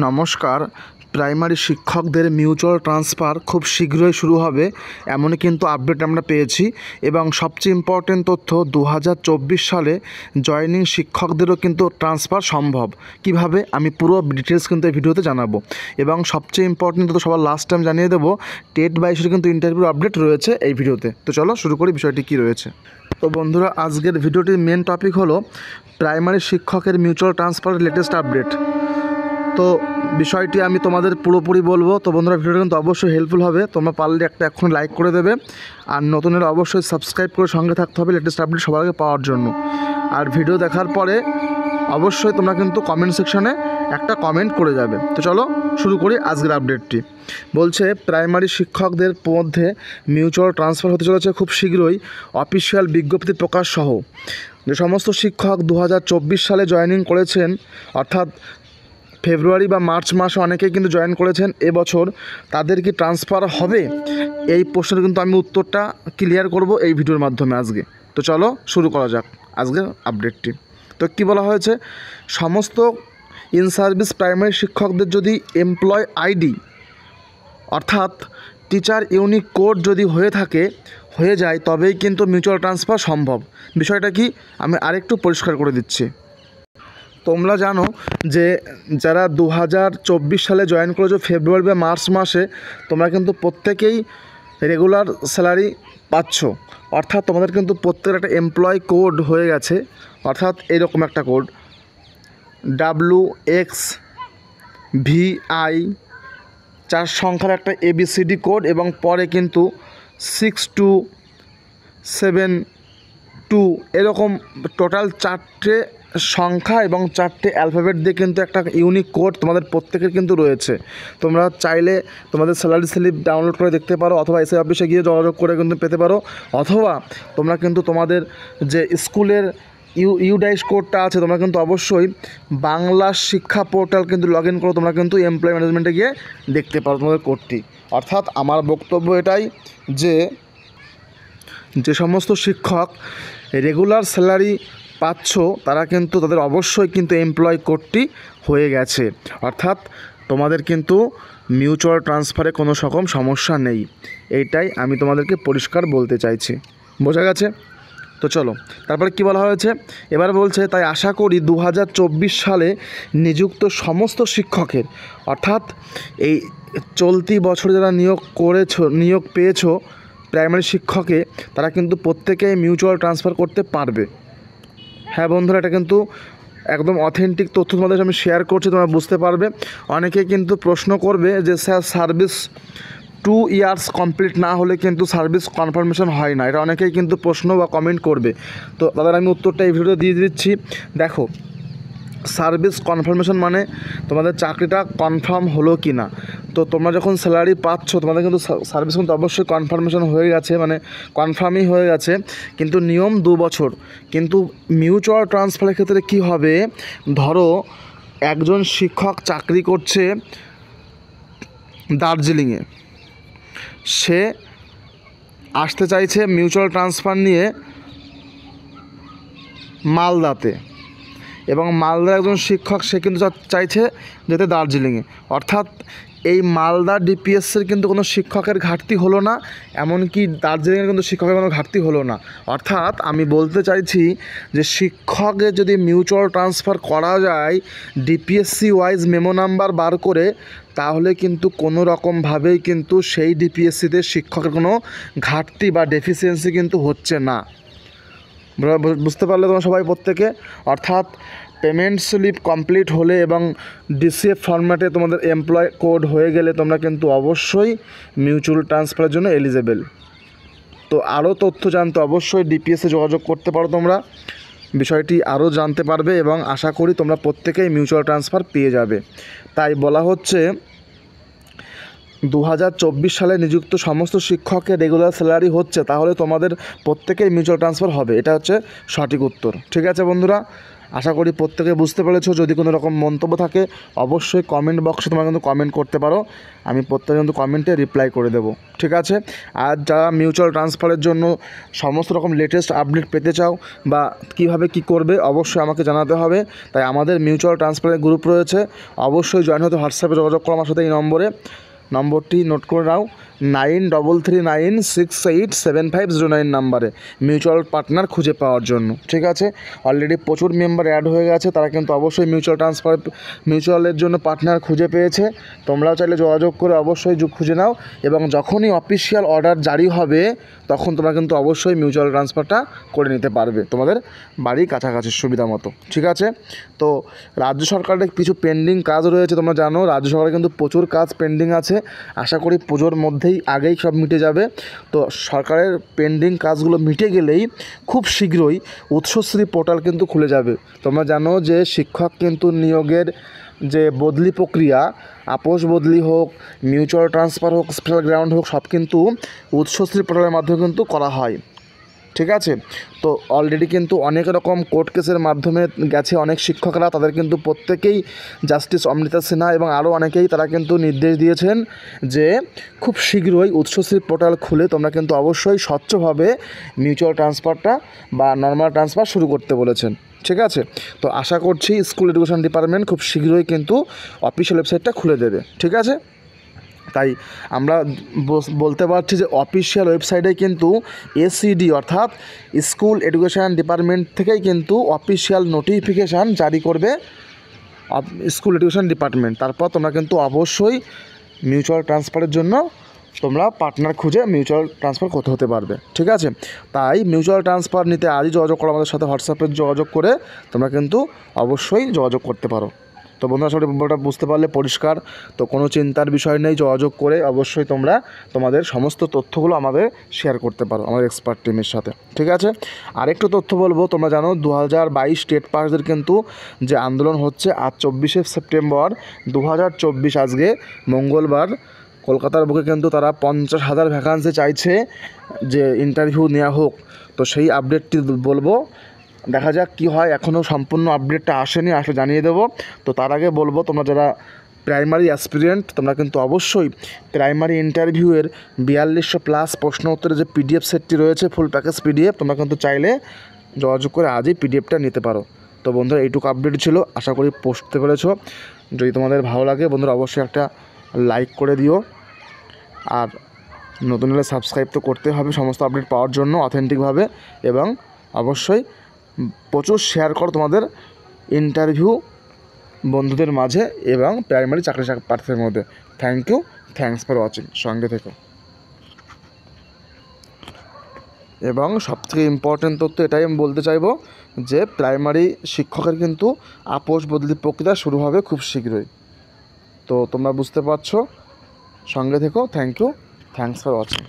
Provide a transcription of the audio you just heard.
নমস্কার। প্রাইমারি শিক্ষকদের mutual transfer খুব শীঘ্রই শুরু হবে এমনই কিন্তু আপডেট আমরা পেয়েছি। এবং সবচেয়ে ইম্পর্টেন্ট তথ্য, 2024 সালে জয়েনিং শিক্ষকদেরও কিন্তু ট্রান্সফার সম্ভব। কিভাবে, আমি পুরো ডিটেলস কিন্তু এই ভিডিওতে জানাবো। এবং সবচেয়ে ইম্পর্টেন্ট তথ্য সবার লাস্ট টাইম জানিয়ে দেবো, টেট 22-এর কিন্তু ইন্টারভিউ আপডেট রয়েছে এই ভিডিওতে। তো চলো শুরু করি বিষয়টি কী রয়েছে। তো বন্ধুরা, আজকের ভিডিওটির মেন টপিক হলো প্রাইমারি শিক্ষকের মিউচুয়াল ট্রান্সফারের লেটেস্ট আপডেট। তো বিষয়টি আমি তোমাদের পুরোপুরি বলবো। তো বন্ধুরা, ভিডিওটা কিন্তু অবশ্যই হেল্পফুল হবে। তোমরা পারলে একটা এখন লাইক করে দেবে, আর নতুনের অবশ্যই সাবস্ক্রাইব করে সঙ্গে থাকতে হবে লেটেস্ট আপডেট সবার আগে পাওয়ার জন্য। আর ভিডিও দেখার পরে অবশ্যই তোমরা কিন্তু কমেন্ট সেকশনে একটা কমেন্ট করে যাবে। তো চলো শুরু করি আজকের আপডেটটি। বলছে প্রাইমারি শিক্ষকদের মধ্যে মিউচুয়াল ট্রান্সফার হতে চলেছে খুব শীঘ্রই, অফিসিয়াল বিজ্ঞপ্তি প্রকাশ সহ। যে সমস্ত শিক্ষক 2024 সালে জয়েনিং করেছেন, অর্থাৎ ফেব্রুয়ারি বা মার্চ মাসে অনেকেই কিন্তু জয়েন করেছেন এবছর, তাদের কি ট্রান্সফার হবে? এই প্রশ্নের কিন্তু আমি উত্তরটা ক্লিয়ার করব এই ভিডিওর মাধ্যমে আজকে। তো চলো শুরু করা যাক আজকের আপডেটটি। তো কী বলা হয়েছে, সমস্ত ইন সার্ভিস প্রাইমারি শিক্ষকদের যদি এমপ্লয় আইডি অর্থাৎ টিচার ইউনিক কোড যদি হয়ে যায় তবেই কিন্তু মিউচুয়াল ট্রান্সফার সম্ভব। বিষয়টা কি আমি আরেকটু পরিষ্কার করে দিচ্ছি। তোমরা জানো যে যারা 2024 সালে জয়েন করেছো ফেব্রুয়ারি বা মার্চ মাসে, তোমরা কিন্তু প্রত্যেকেই রেগুলার স্যালারি পাচ্ছ। অর্থাৎ তোমাদের কিন্তু প্রত্যেকের একটা এমপ্লয় কোড হয়ে গেছে, অর্থাৎ এরকম একটা কোড WXVI 4 সংখ্যার একটা ABCD কোড, এবং পরে কিন্তু 6272 এরকম টোটাল 4টে সংখ্যা এবং 4টে অ্যালফাবেট দিয়ে কিন্তু একটা ইউনিক কোড তোমাদের প্রত্যেকের কিন্তু রয়েছে। তোমরা চাইলে তোমাদের স্যালারি স্লিপ ডাউনলোড করে দেখতে পারো, অথবা এসআই অফিসে গিয়ে যোগাযোগ করে কিন্তু পেতে পারো, অথবা তোমরা কিন্তু তোমাদের যে স্কুলের ইউডাইস কোডটা আছে তোমরা কিন্তু অবশ্যই বাংলা শিক্ষা পোর্টাল কিন্তু লগ ইন করে তোমরা কিন্তু এমপ্লয় ম্যানেজমেন্টে গিয়ে দেখতে পারো তোমাদের কোডটি। অর্থাৎ আমার বক্তব্য এটাই যে সমস্ত শিক্ষক রেগুলার স্যালারি পাচ্ছ তারা কিন্তু তাদের অবশ্যই কিন্তু এমপ্লয় কোডটি হয়ে গেছে, অর্থাৎ তোমাদের কিন্তু মিউচুয়াল ট্রান্সফারে কোনো রকম সমস্যা নেই। এইটাই আমি তোমাদেরকে পরিষ্কার বলতে চাইছি। বোঝা গেছে? তো চলো তারপরে কী বলা হয়েছে এবার। বলছে তাই আশা করি 2024 সালে নিযুক্ত সমস্ত শিক্ষকের, অর্থাৎ এই চলতি বছর যারা নিয়োগ পেয়েছো প্রাইমারি শিক্ষকে, তারা কিন্তু প্রত্যেকেই মিউচুয়াল ট্রান্সফার করতে পারবে। হ্যাঁ বন্ধুরা, এটা কিন্তু একদম অথেন্টিক তথ্য তোমাদের আমি শেয়ার করছি, তোমরা বুঝতে পারবে। অনেকে কিন্তু প্রশ্ন করবে যে স্যার সার্ভিস 2 ইয়ার্স কমপ্লিট না হলে কিন্তু সার্ভিস কনফার্মেশন হয় না, এটা অনেকেই কিন্তু প্রশ্ন বা কমেন্ট করবে। তো তাদের আমি উত্তরটা এই ভিডিওতে দিয়ে দিচ্ছি। দেখো, সার্ভিস কনফার্মেশন মানে তোমাদের চাকরিটা কনফার্ম হলো কি না। তো তোমরা যখন স্যালারি পাচ্ছ তোমাদের কিন্তু সার্ভিস কিন্তু অবশ্যই কনফার্মেশন হয়ে গেছে, মানে কনফার্মই হয়ে গেছে, কিন্তু নিয়ম 2 বছর। কিন্তু মিউচুয়াল ট্রান্সফারের ক্ষেত্রে কি হবে, ধরো একজন শিক্ষক চাকরি করছে দার্জিলিংয়ে, সে আসতে চাইছে মিউচুয়াল ট্রান্সফার নিয়ে মালদাতে, এবং মালদার একজন শিক্ষক সে কিন্তু চাইছে যেতে দার্জিলিংয়ে। অর্থাৎ এই মালদা ডিপিএসের কিন্তু কোনো শিক্ষকের ঘাটতি হলো না, এমনকি দার্জিলিংয়ের কিন্তু শিক্ষকের কোনো ঘাটতি হলো না। অর্থাৎ আমি বলতে চাইছি যে শিক্ষকের যদি মিউচুয়াল ট্রান্সফার করা যায় ডিপিএসসি ওয়াইজ মেমো নাম্বার বার করে, তাহলে কিন্তু কোনো রকমভাবেই কিন্তু সেই ডিপিএসসিতে শিক্ষকের কোনো ঘাটতি বা ডেফিসিয়েন্সি কিন্তু হচ্ছে না। বুঝতে পারলে তোমরা সবাই প্রত্যেকে? অর্থাৎ পেমেন্ট স্লিপ কমপ্লিট হলে এবং ডিসিএফ ফরম্যাটে তোমাদের এমপ্লয় কোড হয়ে গেলে তোমরা কিন্তু অবশ্যই মিউচুয়াল ট্রান্সফারের জন্য এলিজেবল। তো আরও তথ্য জানতে অবশ্যই ডিপিএসে যোগাযোগ করতে পারো, তোমরা বিষয়টি আরও জানতে পারবে, এবং আশা করি তোমরা প্রত্যেকেই মিউচুয়াল ট্রান্সফার পেয়ে যাবে। তাই বলা হচ্ছে 2024 সালে নিযুক্ত সমস্ত শিক্ষকের রেগুলার স্যালারি হচ্ছে, তাহলে তোমাদের প্রত্যেকেই মিউচুয়াল ট্রান্সফার হবে। এটা হচ্ছে সঠিক উত্তর। ঠিক আছে বন্ধুরা, আশা করি প্রত্যেকে বুঝতে পেরেছো। যদি কোনো রকম মন্তব্য থাকে অবশ্যই কমেন্ট বক্সে তোমরা কিন্তু কমেন্ট করতে পারো, আমি প্রত্যেকে কিন্তু কমেন্টে রিপ্লাই করে দেবো, ঠিক আছে। আর যারা মিউচুয়াল ট্রান্সফারের জন্য সমস্ত রকম লেটেস্ট আপডেট পেতে চাও বা কীভাবে কী করবে অবশ্যই আমাকে জানাতে হবে। তাই আমাদের মিউচুয়াল ট্রান্সফারের গ্রুপ রয়েছে, অবশ্যই জয়েন হতে হোয়াটসঅ্যাপে যোগাযোগ করো আমার সাথে। এই নম্বরটি নোট করে নাও, 9339687509 নাম্বারে মিউচুয়াল পার্টনার খুঁজে পাওয়ার জন্য, ঠিক আছে। অলরেডি প্রচুর মেম্বার অ্যাড হয়ে গেছে, তারা কিন্তু অবশ্যই মিউচুয়ালের জন্য পার্টনার খুঁজে পেয়েছে। তোমরাও চাইলে যোগাযোগ করে অবশ্যই খুঁজে নাও, এবং যখনই অফিসিয়াল অর্ডার জারি হবে তখন তোমরা কিন্তু অবশ্যই মিউচুয়াল ট্রান্সফারটা করে নিতে পারবে তোমাদের বাড়ির কাছাকাছি সুবিধা মতো, ঠিক আছে। তো রাজ্য সরকারের কিছু পেন্ডিং কাজ রয়েছে, তোমরা জানো রাজ্য সরকারের কিন্তু প্রচুর কাজ পেন্ডিং আছে। আশা করি পুজোর মধ্যেই আগেই সব মিটে যাবে। তো সরকারের পেন্ডিং কাজগুলো মিটে গেলেই খুব শীঘ্রই উৎসশ্রী পোর্টাল কিন্তু খুলে যাবে। তোমরা জানো যে শিক্ষক কিন্তু নিয়োগের যে বদলি প্রক্রিয়া, আপোষ বদলি হোক, মিউচুয়াল ট্রান্সফার হোক, স্পেশাল গ্রাউন্ড হোক, সব কিন্তু উৎসশ্রী পোর্টালের মাধ্যমে কিন্তু করা হয়, ঠিক আছে। তো অলরেডি কিন্তু অনেক রকম কোর্ট কেসের মাধ্যমে গেছে অনেক শিক্ষকরা, তাদের কিন্তু প্রত্যেকেই জাস্টিস অমৃতা সিনহা এবং আরও অনেকেই তারা কিন্তু নির্দেশ দিয়েছেন যে খুব শীঘ্রই উৎসশ্রী পোর্টাল খুলে তোমরা কিন্তু অবশ্যই স্বচ্ছভাবে মিউচুয়াল ট্রান্সফারটা বা নর্মাল ট্রান্সফার শুরু করতে বলেছেন, ঠিক আছে। তো আশা করছি স্কুল এডুকেশন ডিপার্টমেন্ট খুব শীঘ্রই কিন্তু অফিসিয়াল ওয়েবসাইটটা খুলে দেবে, ঠিক আছে। তাই আমরা বলতে পারছি যে অফিসিয়াল ওয়েবসাইটে কিন্তু এসইডি অর্থাৎ স্কুল এডুকেশান ডিপার্টমেন্ট থেকেই কিন্তু অফিসিয়াল নোটিফিকেশান জারি করবে স্কুল এডুকেশান ডিপার্টমেন্ট। তারপর তোমরা কিন্তু অবশ্যই মিউচুয়াল ট্রান্সফারের জন্য তোমরা পার্টনার খুঁজে মিউচুয়াল ট্রান্সফার করতে হতে পারবে, ঠিক আছে। তাই মিউচুয়াল ট্রান্সফার নিতে আজই যোগাযোগ করো আমাদের সাথে, হোয়াটসঅ্যাপে যোগাযোগ করে তোমরা কিন্তু অবশ্যই যোগাযোগ করতে পারো। তো বন্ধুরা সবাই ব্যাপারটা বুঝতে পারলে পরিষ্কার, তো কোনো চিন্তার বিষয় নেই, যোগাযোগ করে অবশ্যই তোমরা তোমাদের সমস্ত তথ্যগুলো আমাদের শেয়ার করতে পারো আমাদের এক্সপার্ট টিমের সাথে, ঠিক আছে। আরেকটু তথ্য বলবো, তোমরা জানো 2022 স্টেট পাসদের কিন্তু যে আন্দোলন হচ্ছে আজ 24শে সেপ্টেম্বর 2024 আজকে মঙ্গলবার কলকাতার বুকে কিন্তু তারা 50,000 ভ্যাকান্সি চাইছে যে ইন্টারভিউ নেওয়া হোক। তো সেই আপডেটটি বলবো, দেখা যাক কী হয়, এখনও সম্পূর্ণ আপডেটটা আসেনি, আসলে জানিয়ে দেবো। তো তার আগে বলবো তোমরা যারা প্রাইমারি অ্যাসপিরিয়েন্ট তোমরা কিন্তু অবশ্যই প্রাইমারি ইন্টারভিউয়ের 4200+ প্রশ্ন উত্তরের যে পিডিএফ সেটটি রয়েছে ফুল প্যাকেজ পিডিএফ, তোমরা কিন্তু চাইলে যোগাযোগ করে আজই পিডিএফটা নিতে পারো। তো বন্ধুরা এইটুকু আপডেট ছিল, আশা করি পৌঁছতে পেরেছো। যদি তোমাদের ভালো লাগে বন্ধুরা অবশ্যই একটা লাইক করে দিও, আর নতুন হলে সাবস্ক্রাইব তো করতে হবে সমস্ত আপডেট পাওয়ার জন্য অথেন্টিকভাবে, এবং অবশ্যই প্রচুর শেয়ার করো তোমাদের ইন্টারভিউ বন্ধুদের মাঝে এবং প্রাইমারি চাকরি প্রার্থীদের মধ্যে। Thank you, thanks for watching, সঙ্গে থেকো। এবং সবথেকে ইম্পর্টেন্ট তথ্য এটাই আমি বলতে চাইবো যে প্রাইমারি শিক্ষকের কিন্তু আপোষ বদলি প্রক্রিয়া শুরু হবে খুব শীঘ্রই। তো তোমরা বুঝতে পারছো, সঙ্গে থেকো। Thank you, thanks for watching.